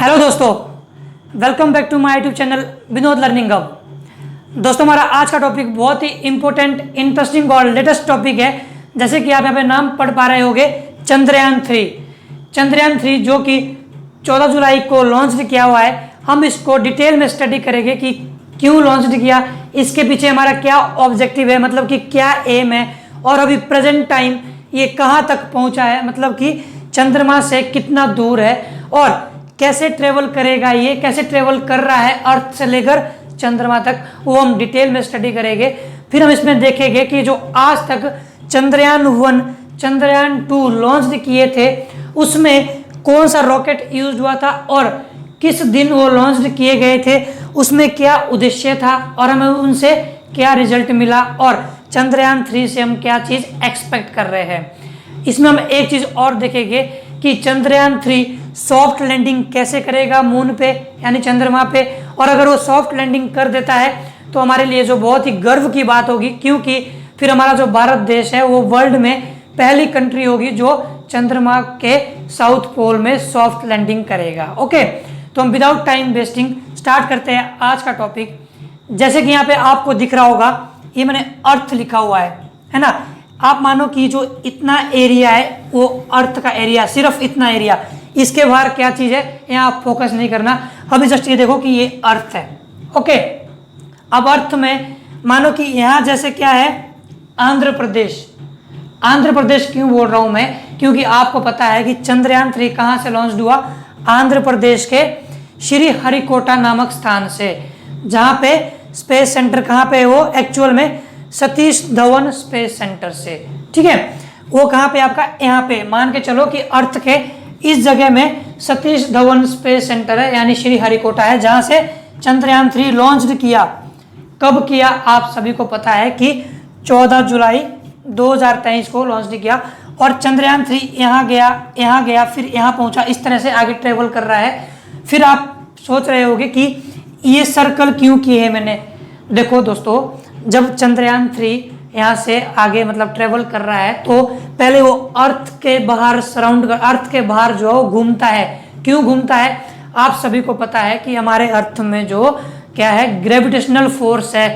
Hello दोस्तों, welcome back to my YouTube channel Vinod learning hub. दोस्तों, हमारा आज का टॉपिक बहुत ही इंपॉर्टेंट, इंटरेस्टिंग और लेटेस्ट टॉपिक है। जैसे कि आप यहाँ पे नाम पढ़ पा रहे होंगे, चंद्रयान 3 जो कि 14 जुलाई को लॉन्च किया हुआ है। हम इसको डिटेल में स्टडी करेंगे कि क्यों लॉन्च किया, इसके पीछे हमारा क्या ऑब्जेक्टिव है, मतलब कि क्या एम है, और अभी प्रेजेंट टाइम ये कहाँ तक पहुँचा है, मतलब कि चंद्रमा से कितना दूर है और कैसे ट्रेवल करेगा, ये कैसे ट्रेवल कर रहा है अर्थ से लेकर चंद्रमा तक, वो हम डिटेल में स्टडी करेंगे। फिर हम इसमें देखेंगे कि जो आज तक चंद्रयान 1, चंद्रयान 2 लॉन्च किए थे, उसमें कौन सा रॉकेट यूज हुआ था और किस दिन वो लॉन्च किए गए थे, उसमें क्या उद्देश्य था और हमें उनसे क्या रिजल्ट मिला, और चंद्रयान 3 से हम क्या चीज़ एक्सपेक्ट कर रहे हैं। इसमें हम एक चीज़ और देखेंगे कि चंद्रयान 3 सॉफ्ट लैंडिंग कैसे करेगा मून पे, यानी चंद्रमा पे, और अगर वो सॉफ्ट लैंडिंग कर देता है तो हमारे लिए जो बहुत ही गर्व की बात होगी, क्योंकि फिर हमारा जो भारत देश है वो वर्ल्ड में पहली कंट्री होगी जो चंद्रमा के साउथ पोल में सॉफ्ट लैंडिंग करेगा। ओके, तो हम विदाउट टाइम वेस्टिंग स्टार्ट करते हैं आज का टॉपिक। जैसे कि यहाँ पे आपको दिख रहा होगा, ये मैंने अर्थ लिखा हुआ है ना। आप मानो कि जो इतना एरिया है वो अर्थ का एरिया, सिर्फ इतना एरिया, इसके बाहर क्या चीज़ है यहाँ आप फोकस नहीं करना। अभी जस्ट ये देखो कि ये अर्थ है। ओके, अब अर्थ में मानो कि यहाँ जैसे क्या है, आंध्र प्रदेश। आंध्र प्रदेश क्यों बोल रहा हूँ मैं, क्योंकि आपको पता है कि चंद्रयान 3 कहाँ से लॉन्च हुआ, आंध्र प्रदेश के श्री हरिकोटा नामक स्थान से, जहाँ पे स्पेस सेंटर कहाँ पे है वो एक्चुअल में सतीश धवन स्पेस सेंटर से। ठीक है, वो कहाँ पे आपका, यहाँ पे मान के चलो कि अर्थ के इस जगह में सतीश धवन स्पेस सेंटर है, यानी श्री हरिकोटा है, जहाँ से चंद्रयान 3 लॉन्च किया। कब किया आप सभी को पता है कि 14 जुलाई 2023 को लॉन्च किया। और चंद्रयान 3 यहाँ गया, फिर यहाँ पहुँचा, इस तरह से आगे ट्रेवल कर रहा है। फिर आप सोच रहे होंगे कि ये सर्कल क्यों किए है मैंने। देखो दोस्तों, जब चंद्रयान 3 यहाँ से आगे मतलब ट्रेवल कर रहा है तो पहले वो अर्थ के बाहर अर्थ के बाहर जो घूमता है। क्यों घूमता है, आप सभी को पता है कि हमारे अर्थ में जो क्या है, ग्रेविटेशनल फोर्स है।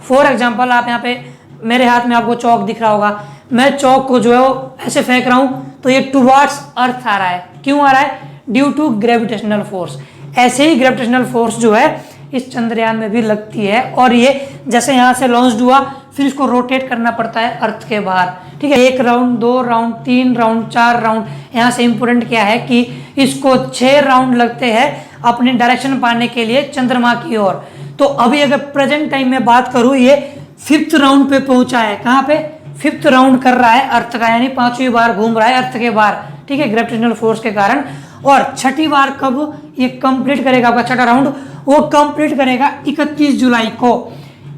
फॉर एग्जांपल, आप यहाँ पे मेरे हाथ में आपको चौक दिख रहा होगा, मैं चौक को जो है वो ऐसे फेंक रहा हूँ तो ये टुवार्ड्स अर्थ आ रहा है। क्यों आ रहा है, ड्यू टू ग्रेविटेशनल फोर्स। ऐसे ही ग्रेविटेशनल फोर्स जो है इस चंद्रयान में भी लगती है, और ये जैसे यहाँ से लॉन्च हुआ फिर इसको रोटेट करना पड़ता है अर्थ के बाहर। ठीक है, 1 राउंड, 2 राउंड, 3 राउंड, 4 राउंड। यहाँ से इंपोर्टेंट क्या है कि इसको 6 राउंड लगते हैं अपनी डायरेक्शन पाने के लिए चंद्रमा की ओर। तो अभी अगर प्रेजेंट टाइम में बात करूँ, ये 5th राउंड पे पहुंचा है। कहाँ पे, 5th राउंड कर रहा है अर्थ का, यानी 5वीं बार घूम रहा है अर्थ के बाहर। ठीक है, ग्रेविटेशनल फोर्स के कारण। और 6ठी बार कब ये कंप्लीट करेगा, आपका 6ठा राउंड वो कंप्लीट करेगा 31 जुलाई को।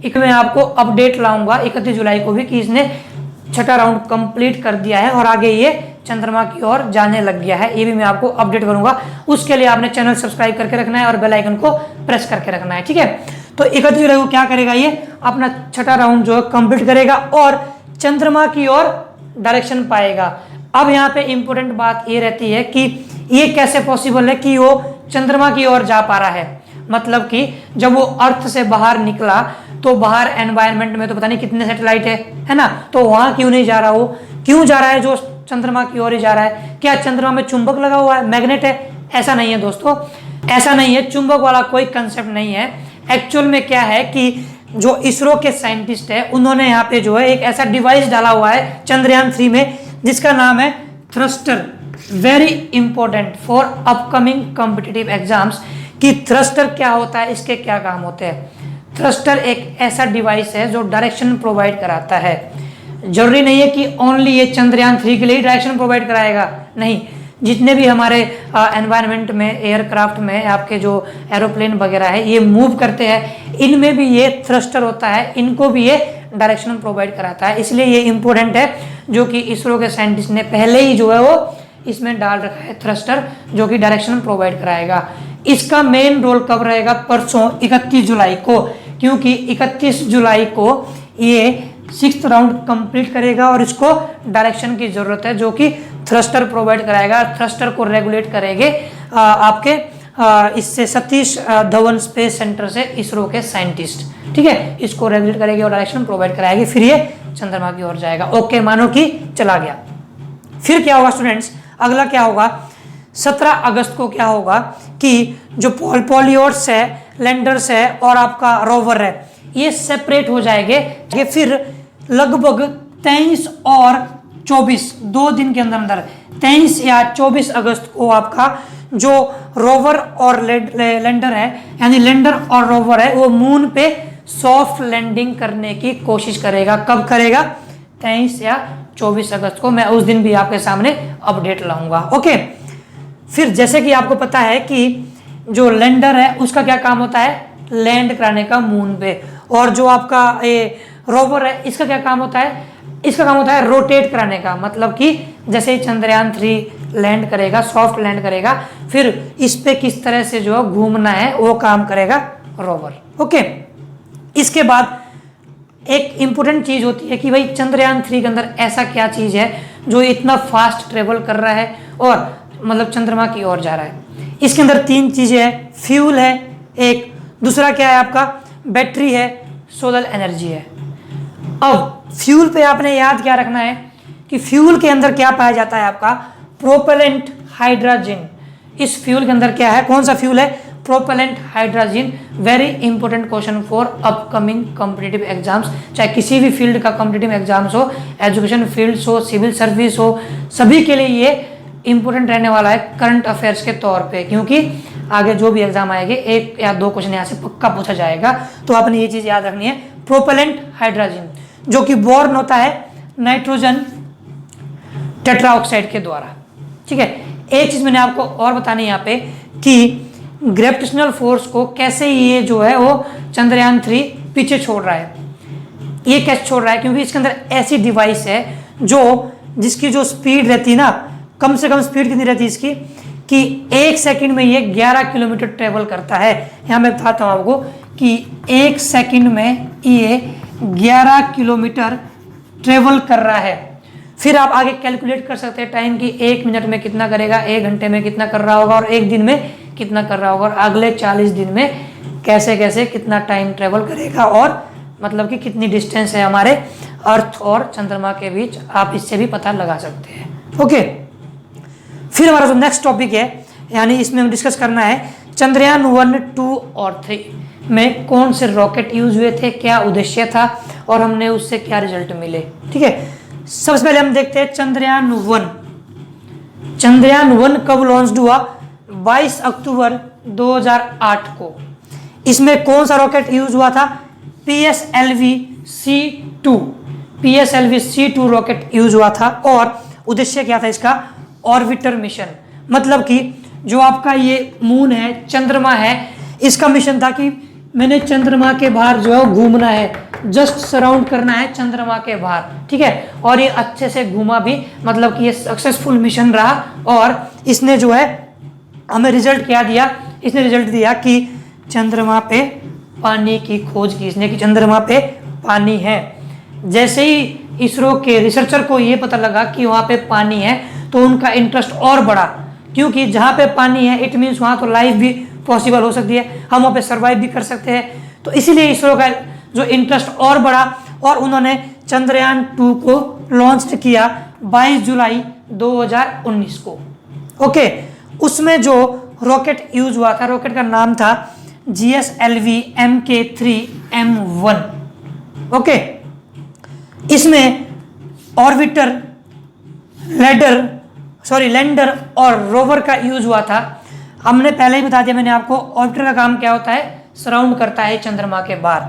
एक मैं आपको अपडेट लाऊंगा 31 जुलाई को भी कि इसने 6ठा राउंड कंप्लीट कर दिया है और आगे ये चंद्रमा की ओर जाने लग गया है। ये भी मैं आपको अपडेट करूंगा। उसके लिए आपने चैनल सब्सक्राइब करके रखना है और बेल आइकन को प्रेस करके रखना है। ठीक है, तो 31 जुलाई को क्या करेगा, ये अपना 6ठा राउंड जो है कंप्लीट करेगा और चंद्रमा की ओर डायरेक्शन पाएगा। अब यहाँ पे इंपॉर्टेंट बात ये रहती है कि ये कैसे पॉसिबल है कि वो चंद्रमा की ओर जा पा रहा है। मतलब कि जब वो अर्थ से बाहर निकला तो बाहर एनवायरनमेंट में तो पता नहीं कितने सैटेलाइट है ना, तो वहां क्यों नहीं जा रहा, वो क्यों जा रहा है जो चंद्रमा की ओर ही जा रहा है। क्या चंद्रमा में चुंबक लगा हुआ है, मैग्नेट है? ऐसा नहीं है दोस्तों, ऐसा नहीं है, चुंबक वाला कोई कंसेप्ट नहीं है। एक्चुअल में क्या है कि जो इसरो के साइंटिस्ट है उन्होंने यहाँ पे जो है एक ऐसा डिवाइस डाला हुआ है चंद्रयान 3 में, जिसका नाम है thruster. Very important for upcoming competitive exams कि थ्रस्टर क्या होता है, इसके क्या काम होते हैं। थ्रस्टर एक ऐसा डिवाइस है जो डायरेक्शन प्रोवाइड कराता है। जरूरी नहीं है कि ओनली ये चंद्रयान 3 के लिए डायरेक्शन प्रोवाइड कराएगा, नहीं, जितने भी हमारे एनवायरनमेंट में, एयरक्राफ्ट में आपके जो एरोप्लेन वगैरह है ये मूव करते हैं, इनमें भी ये थ्रस्टर होता है, इनको भी ये डायरेक्शन प्रोवाइड कराता है। इसलिए ये इंपॉर्टेंट है, जो कि इसरो के साइंटिस्ट ने पहले ही जो है वो इसमें डाल रखा है थ्रस्टर, जो कि डायरेक्शन प्रोवाइड कराएगा। इसका मेन रोल कब रहेगा, परसों 31 जुलाई को, क्योंकि 31 जुलाई को ये 6th राउंड कंप्लीट करेगा और इसको डायरेक्शन की जरूरत है, जो कि थ्रस्टर प्रोवाइड कराएगा। थ्रस्टर को रेगुलेट करेंगे आपके इससे सतीश धवन स्पेस सेंटर से इसरो के साइंटिस्ट, ठीक है, इसको रेगुलेट करेगी और डायरेक्शन प्रोवाइड कराएगी, फिर ये चंद्रमा की ओर जाएगा। ओके, मानो कि चला गया। फिर क्या होगा स्टूडेंट्स, अगला क्या होगा, 17 अगस्त को क्या होगा कि जो पॉलियोर्स है, लैंडर्स है और आपका रोवर है, ये सेपरेट हो जाएंगे। फिर लगभग 23 और 24 2 दिन के अंदर अंदर 23 या 24 अगस्त को आपका जो रोवर और लैंडर है, यानी लैंडर और रोवर है, वो मून पे सॉफ्ट लैंडिंग करने की कोशिश करेगा। कब करेगा, 23 या 24 अगस्त को। मैं उस दिन भी आपके सामने अपडेट लाऊंगा। ओके, फिर जैसे कि आपको पता है कि जो लैंडर है उसका क्या काम होता है, लैंड कराने का मून पे, और जो आपका ये रोवर है इसका क्या काम होता है, इसका काम होता है रोटेट कराने का। मतलब कि जैसे ही चंद्रयान 3 लैंड करेगा, सॉफ्ट लैंड करेगा, फिर इस पे किस तरह से जो घूमना है वो काम करेगा रोवर। ओके, इसके बाद एक इंपॉर्टेंट चीज होती है कि भाई चंद्रयान 3 के अंदर ऐसा क्या चीज है जो इतना फास्ट ट्रेवल कर रहा है और मतलब चंद्रमा की ओर जा रहा है। इसके अंदर 3 चीजें हैं, फ्यूल है एक, दूसरा क्या है आपका बैटरी है, सोलर एनर्जी है। अब फ्यूल पे आपने याद क्या रखना है कि फ्यूल के अंदर क्या पाया जाता है, आपका प्रोपेलेंट हाइड्रोजन। इस फ्यूल के अंदर क्या है, कौन सा फ्यूल है, propellant hydrogen. Very important question for upcoming competitive exams, चाहे किसी भी फील्ड का कॉम्पिटिटिव एग्जाम्स हो, एजुकेशन फील्ड हो, सिविल सर्विस हो, सभी के लिए ये इंपॉर्टेंट रहने वाला है करंट अफेयर्स के तौर पे, क्योंकि आगे जो भी एग्जाम आएंगे 1 या 2 क्वेश्चन यहाँ से पक्का पूछा जाएगा। तो आपने ये चीज याद रखनी है, प्रोपेलेंट हाइड्रोजन जो कि बॉर्न होता है नाइट्रोजन टेट्राऑक्साइड के द्वारा। ठीक है, एक चीज मैंने आपको और बतानी है यहाँ पे कि ग्रेविटेशनल फोर्स को कैसे ये जो है वो चंद्रयान 3 पीछे छोड़ रहा है। ये कैसे छोड़ रहा है, क्योंकि इसके अंदर ऐसी डिवाइस है जो जिसकी जो स्पीड रहती है ना, कम से कम स्पीड कितनी रहती है इसकी कि 1 सेकंड में ये 11 किलोमीटर ट्रेवल करता है। यहाँ मैं बताता हूँ आपको कि 1 सेकंड में ये 11 किलोमीटर ट्रेवल कर रहा है। फिर आप आगे कैलकुलेट कर सकते हैं टाइम की 1 मिनट में कितना करेगा, 1 घंटे में कितना कर रहा होगा और 1 दिन में कितना कर रहा होगा, और अगले 40 दिन में कैसे कैसे कितना टाइम ट्रेवल करेगा, और मतलब कि कितनी डिस्टेंस है हमारे अर्थ और चंद्रमा के बीच, आप इससे भी पता लगा सकते हैं। ओके, फिर हमारा जो नेक्स्ट टॉपिक है, यानी इसमें हम डिस्कस करना है चंद्रयान 1, 2 और 3 में कौन से रॉकेट यूज हुए थे, क्या उद्देश्य था और हमने उससे क्या रिजल्ट मिले। ठीक है, सबसे पहले हम देखते हैं चंद्रयान 1। चंद्रयान 1 कब लॉन्च हुआ, 22 अक्टूबर 2008 को। इसमें कौन सा रॉकेट यूज हुआ था, PSLV-C2। PSLV-C2 रॉकेट यूज हुआ था, और उद्देश्य क्या था इसका, ऑर्बिटर मिशन। मतलब कि जो आपका ये मून है, चंद्रमा है, इसका मिशन था कि मैंने चंद्रमा के बाहर जो है घूमना है, जस्ट सराउंड करना है चंद्रमा के बाहर। ठीक है, और ये अच्छे से घूमा भी, मतलब कि ये सक्सेसफुल मिशन रहा, और इसने जो है हमें रिजल्ट क्या दिया, इसने रिजल्ट दिया कि चंद्रमा पे पानी की खोज की इसने, कि चंद्रमा पे पानी है। जैसे ही इसरो के रिसर्चर को ये पता लगा कि वहाँ पे पानी है, तो उनका इंटरेस्ट और बढ़ा, क्योंकि जहाँ पे पानी है इट मीन्स वहाँ तो लाइफ भी पॉसिबल हो सकती है, हम वहाँ पे सर्वाइव भी कर सकते हैं। तो इसीलिए इसरो का जो इंटरेस्ट और बढ़ा, और उन्होंने चंद्रयान 2 को लॉन्च किया 22 जुलाई 2019 को। ओके, उसमें जो रॉकेट यूज हुआ था, रॉकेट का नाम था GSLV Mk3M1। ओके, इसमें ऑर्बिटर, लैंडर और रोवर का यूज हुआ था। हमने पहले ही बता दिया मैंने आपको, ऑर्बिटर का काम क्या होता है, सराउंड करता है चंद्रमा के बाहर,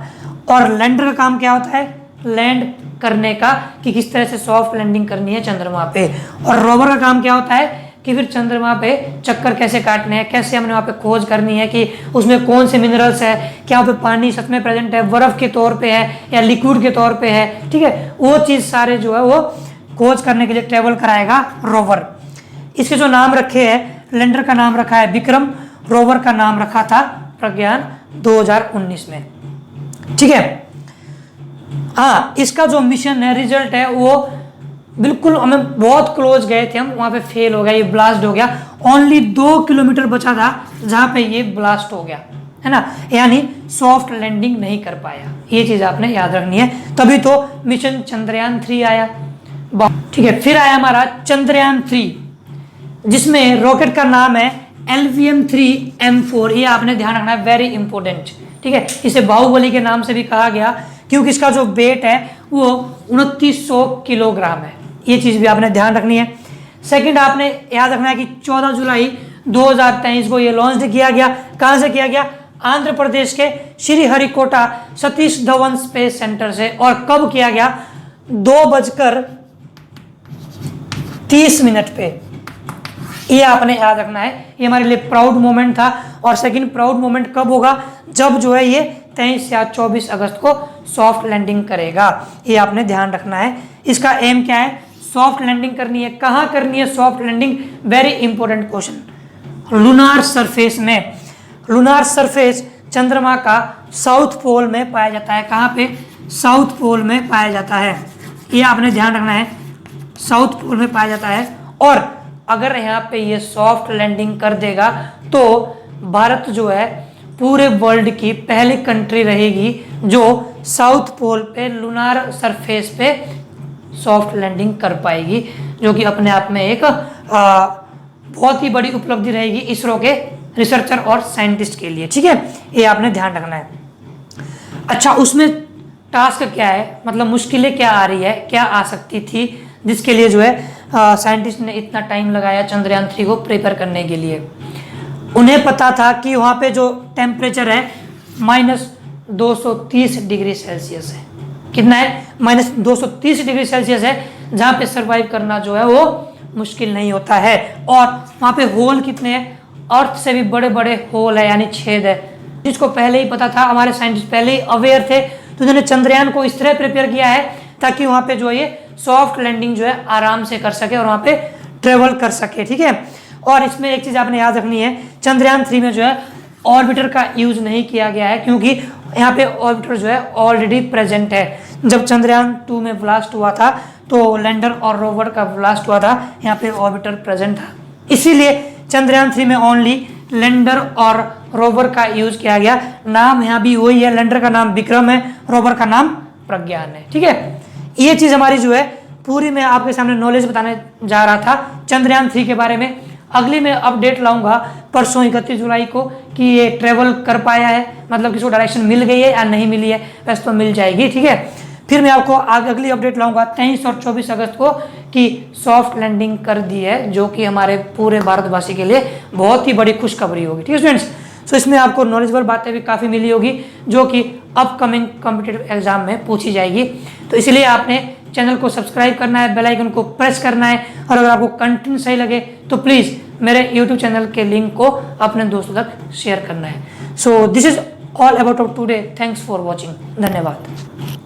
और लैंडर का काम क्या होता है, लैंड करने का, कि किस तरह से सॉफ्ट लैंडिंग करनी है चंद्रमा पे, और रोवर का काम क्या होता है कि फिर चंद्रमा पे चक्कर कैसे काटने हैं, कैसे हमने वहाँ पे खोज करनी है कि उसमें कौन से मिनरल्स है, क्या वहाँ पे पानी सच में प्रेजेंट है, बर्फ के तौर पे है या लिक्विड के तौर पे है। ठीक है, वो चीज़ सारे जो है वो खोज करने के लिए ट्रेवल कराएगा रोवर। इसके जो नाम रखे हैं, लैंडर का नाम रखा है विक्रम, रोवर का नाम रखा था प्रज्ञान 2019 में। ठीक है, हाँ, इसका जो मिशन है, रिजल्ट है, वो बिल्कुल हमें बहुत क्लोज गए थे, हम वहाँ पे फेल हो गया, ये ब्लास्ट हो गया। ओनली 2 किलोमीटर बचा था जहाँ पे ये ब्लास्ट हो गया, है ना, यानी सॉफ्ट लैंडिंग नहीं कर पाया। ये चीज़ आपने याद रखनी है, तभी तो मिशन चंद्रयान 3 आया। ठीक है, फिर आया हमारा चंद्रयान 3, जिसमें रॉकेट का नाम है LVM-3M4। ये आपने ध्यान रखना है, वेरी इंपॉर्टेंट। ठीक है, इसे बाहुबली के नाम से भी कहा गया क्योंकि इसका जो वेट है वो 2900 किलोग्राम है। ये चीज़ भी आपने ध्यान रखनी है। सेकंड आपने याद रखना है कि 14 जुलाई 2023 को ये लॉन्च किया गया। कहाँ से किया गया? आंध्र प्रदेश के श्रीहरिकोटा सतीश धवन स्पेस सेंटर से। और कब किया गया? 2:30 पे। ये आपने याद रखना है, ये हमारे लिए प्राउड मोमेंट था। और सेकंड प्राउड मोमेंट कब होगा? जब जो है ये 23 या 24 अगस्त को सॉफ्ट लैंडिंग करेगा। ये आपने ध्यान रखना है। इसका एम क्या है? सॉफ्ट लैंडिंग करनी है। कहाँ करनी है soft landing? Very important question. Lunar surface में। लूनार सरफेस चंद्रमा का साउथ पोल में पाया जाता है। कहाँ पे? साउथ पोल में पाया जाता है। ये आपने ध्यान रखना है, साउथ पोल में पाया जाता है। और अगर यहाँ पे ये सॉफ्ट लैंडिंग कर देगा तो भारत जो है पूरे वर्ल्ड की पहली कंट्री रहेगी जो साउथ पोल पे लूनार सरफेस पे सॉफ्ट लैंडिंग कर पाएगी, जो कि अपने आप में एक बहुत ही बड़ी उपलब्धि रहेगी इसरो के रिसर्चर और साइंटिस्ट के लिए। ठीक है, ये आपने ध्यान रखना है। अच्छा, उसमें टास्क क्या है, मतलब मुश्किलें क्या आ रही है, क्या आ सकती थी, जिसके लिए जो है साइंटिस्ट ने इतना टाइम लगाया चंद्रयान 3 को प्रिपेयर करने के लिए। उन्हें पता था कि वहाँ पे जो टेम्परेचर है -230 डिग्री सेल्सियस है। कितना है? -230 डिग्री सेल्सियस है, जहाँ पे सरवाइव करना जो है वो मुश्किल नहीं होता है। और वहाँ पे होल कितने हैं? अर्थ से भी बड़े बड़े होल है, यानी छेद है, जिसको पहले ही पता था। हमारे साइंटिस्ट पहले ही अवेयर थे, तो उन्होंने चंद्रयान को इस तरह प्रिपेयर किया है ताकि वहाँ पे जो है ये सॉफ्ट लैंडिंग जो है आराम से कर सके और वहाँ पे ट्रेवल कर सके। ठीक है, और इसमें एक चीज़ आपने याद रखनी है, चंद्रयान 3 में जो है ऑर्बिटर का यूज नहीं किया गया है, क्योंकि यहाँ पे ऑर्बिटर जो है ऑलरेडी प्रेजेंट है। जब चंद्रयान 2 में ब्लास्ट हुआ था तो लैंडर और रोवर का ब्लास्ट हुआ था, यहाँ पे ऑर्बिटर प्रेजेंट था। इसीलिए चंद्रयान 3 में ओनली लैंडर और रोवर का यूज किया गया। नाम यहाँ भी वही है, लैंडर का नाम विक्रम है, रोवर का नाम प्रज्ञान है। ठीक है, ये चीज़ हमारी जो है पूरी मैं आपके सामने नॉलेज बताने जा रहा था चंद्रयान 3 के बारे में। अगली मैं अपडेट लाऊंगा परसों 31 जुलाई को कि ये ट्रेवल कर पाया है, मतलब किसी को डायरेक्शन मिल गई है या नहीं मिली है। वैसे तो मिल जाएगी। ठीक है, फिर मैं आपको अगली अपडेट लाऊंगा 23 और 24 अगस्त को कि सॉफ्ट लैंडिंग कर दी है, जो कि हमारे पूरे भारतवासी के लिए बहुत ही बड़ी खुशखबरी होगी। ठीक है स्टूडेंट्स, तो इसमें आपको नॉलेजेबल बातें भी काफ़ी मिली होगी जो कि अपकमिंग कॉम्पिटिटिव एग्जाम में पूछी जाएगी। तो इसलिए आपने चैनल को सब्सक्राइब करना है, बेल आइकन को प्रेस करना है, और अगर आपको कंटेंट सही लगे तो प्लीज़ मेरे YouTube चैनल के लिंक को अपने दोस्तों तक शेयर करना है। So this is all about today. Thanks for watching. धन्यवाद।